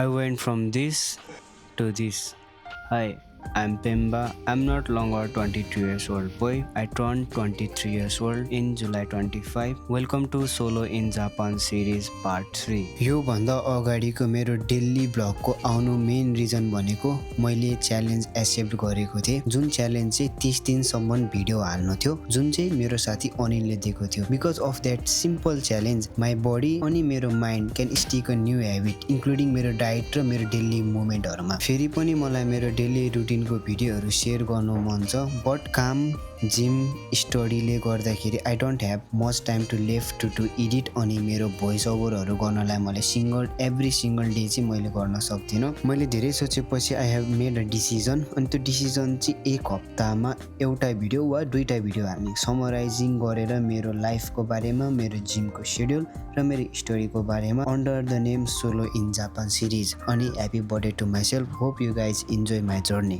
I went from this to this. Hi, I'm Pemba. I'm not longer 22 years old boy. I turned 23 years old in July 25. Welcome to Solo in Japan series part 3. यो भन्दा अगाडिको मेरो daily ब्लगको आउनु main reason भनेको मैले challenge accept गरेको थिएँ, जुन च्यालेन्ज चाहिँ 30 दिनसम्म भिडियो हाल्नु थियो, जुन चाहिँ मेरो साथी अनिलले दिएको थियो। Because of that simple challenge my body अनि मेरो mind can stick a new habit including मेरो डाइट र मेरो डेली मुभमेन्टहरूमा। फेरि पनि मलाई मेरो डेली रुटिनको भिडियोहरू सेयर गर्नु मन छ, बट काम जिम स्टडीले गर्दाखेरि I don't have much time to left to edit अनि मेरो भोइस ओभरहरू गर्नलाई मैले एभ्री सिङ्गल डे चाहिँ मैले गर्न सक्दिनँ। मैले धेरै सोचेपछि I have made a decision, अनि त्यो डिसिजन चाहिँ एक हप्तामा एउटा भिडियो वा दुईवटा भिडियो हाल्ने, समराइजिङ गरेर मेरो लाइफको बारेमा, मेरो जिमको सेड्युल र मेरो स्टोरीको बारेमा under the name solo in Japan series. अनि happy birthday to myself, hope you guys enjoy my journey.